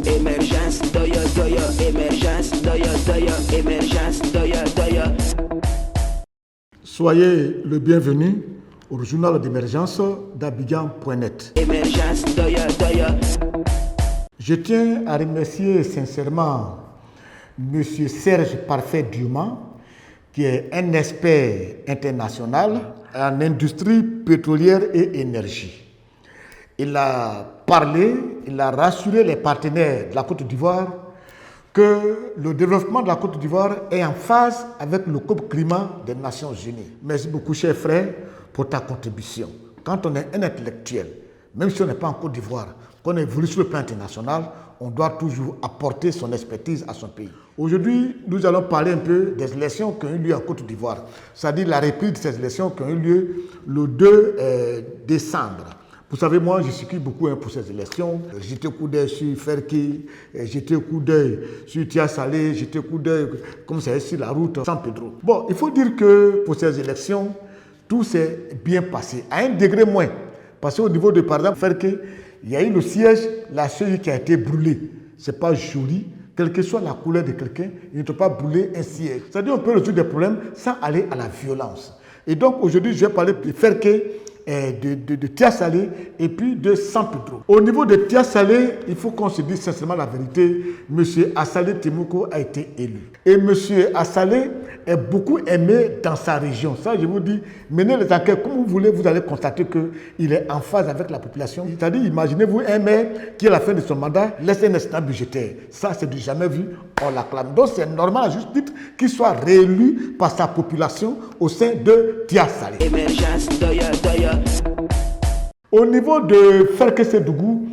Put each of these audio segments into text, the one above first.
Émergence, doya, doya, émergence, doya, doya, émergence, doya, doya. Soyez le bienvenu au journal d'émergence d'Abidjan.net. Émergence, doya, doya. Je tiens à remercier sincèrement M. Serge Parfait Dumas, qui est un expert international en industrie pétrolière et énergie. Il a parlé, il a rassuré les partenaires de la Côte d'Ivoire que le développement de la Côte d'Ivoire est en phase avec le COP climat des Nations Unies. Merci beaucoup, cher frère, pour ta contribution. Quand on est un intellectuel, même si on n'est pas en Côte d'Ivoire, qu'on évolue sur le plan international, on doit toujours apporter son expertise à son pays. Aujourd'hui, nous allons parler un peu des élections qui ont eu lieu en Côte d'Ivoire, c'est-à-dire la reprise de ces élections qui ont eu lieu le 2 décembre. Vous savez, moi, je suis beaucoup pour ces élections. J'étais au coup d'œil sur Ferki, j'étais au coup d'œil sur Tia Salé, j'étais au coup d'œil, comme ça, sur la route San Pedro. Bon, il faut dire que pour ces élections, tout s'est bien passé, à un degré moins. Parce qu'au niveau de, par exemple, Ferki, il y a eu le siège, la CEI qui a été brûlée. Ce n'est pas joli. Quelle que soit la couleur de quelqu'un, il ne peut pas brûler un siège. C'est-à-dire qu'on peut résoudre des problèmes sans aller à la violence. Et donc, aujourd'hui, je vais parler de Ferki, de Tia Salé et puis de San Pedro. Au niveau de Tia Salé, il faut qu'on se dise sincèrement la vérité. M. Assalé Temoko a été élu. Et M. Assalé est beaucoup aimé dans sa région. Ça, je vous dis, menez les enquêtes comme vous voulez, vous allez constater qu'il est en phase avec la population. C'est-à-dire, imaginez-vous un maire qui, à la fin de son mandat, laisse un excédent budgétaire. Ça, c'est du jamais vu, on l'acclame. Donc, c'est normal à juste titre qu'il soit réélu par sa population au sein de Tia Salé. Émergence, doya, doya. Au niveau de Ferke-Sédougou,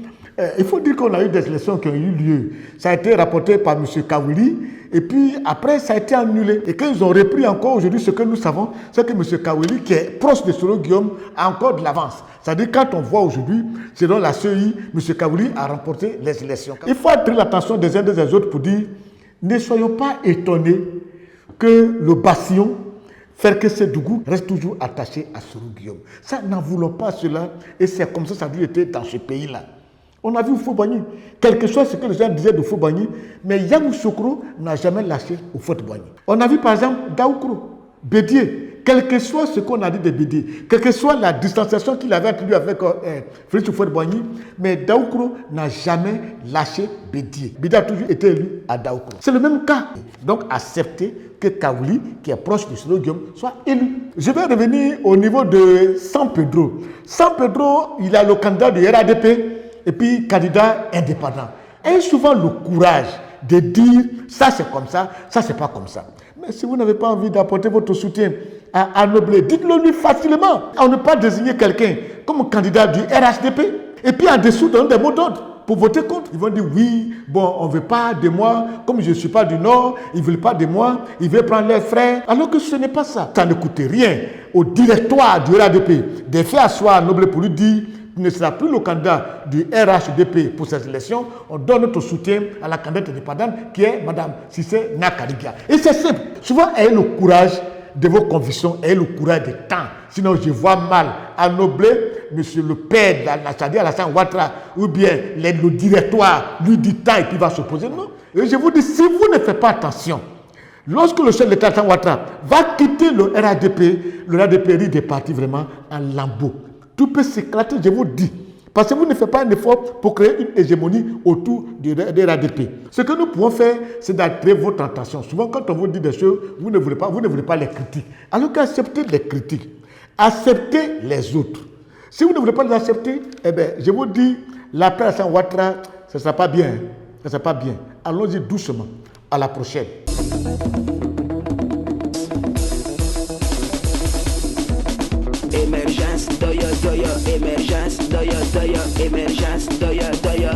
il faut dire qu'on a eu des élections qui ont eu lieu. Ça a été rapporté par M. Kawili et puis après ça a été annulé. Et quand ils ont repris encore aujourd'hui, ce que nous savons, c'est que M. Kawili, qui est proche de Soro Guillaume, a encore de l'avance. C'est-à-dire quand on voit aujourd'hui, selon la CEI, M. Kawili a remporté les élections. Il faut attirer l'attention des uns et des autres pour dire, ne soyons pas étonnés que le bastion Ferke-Sédougou reste toujours attaché à Soro Guillaume. Ça, n'en voulons pas cela. Et c'est comme ça a dû être dans ce pays-là. On a vu Houphouët-Boigny. Quel que soit ce que les gens disaient de Houphouët-Boigny, mais Yamoussoukro n'a jamais lâché Houphouët-Boigny. On a vu par exemple Daoukro, Bédié. Quel que soit ce qu'on a dit de Bédié, quelle que soit la distanciation qu'il avait lui avec Félix Houphouët-Boigny, mais Daoukro n'a jamais lâché Bédié. Bédié a toujours été élu à Daoukro. C'est le même cas. Donc accepter que Kawili, qui est proche de Soro Guillaume, soit élu. Je vais revenir au niveau de San Pedro. San Pedro, il a le candidat du RADP et puis candidat indépendant. Et souvent le courage de dire ça c'est comme ça c'est pas comme ça. Mais si vous n'avez pas envie d'apporter votre soutien à Anoblé, dites-le lui facilement. On ne peut pas désigner quelqu'un comme candidat du RHDP et puis en dessous donner des mots d'ordre pour voter contre. Ils vont dire oui, bon, on ne veut pas de moi, comme je ne suis pas du Nord, ils ne veulent pas de moi, ils veulent prendre leurs frères, alors que ce n'est pas ça. Ça ne coûte rien au directoire du RADP de faire asseoir Anoblé pour lui dire tu ne seras plus le candidat du RHDP pour cette élection, on donne notre soutien à la candidate indépendante qui est Mme Cissé Nakariga. Et c'est simple. Souvent, ayez le courage de vos convictions, ayez le courage du temps. Sinon, je vois mal Anoblé, monsieur le père de Alassane Ouattara, ou bien le directoire lui dit tant et puis il va s'opposer. Non. Et je vous dis, si vous ne faites pas attention, lorsque le chef de l'État Alassane Ouattara va quitter le RADP risque de partir vraiment en lambeaux. Tout peut s'éclater, je vous dis. Parce que vous ne faites pas un effort pour créer une hégémonie autour du RADP. Ce que nous pouvons faire, c'est d'attirer votre attention. Souvent, quand on vous dit des choses, vous ne voulez pas les critiques. Alors qu'acceptez les critiques. Acceptez les autres. Si vous ne voulez pas les accepter, eh bien, je vous dis, l'appel à Alassane Ouattara, ça ne sera pas bien. Ça ne sera pas bien. Allons-y doucement. À la prochaine. Émergence, doya, doya, émergence, doya, doya, émergence, doya, doya.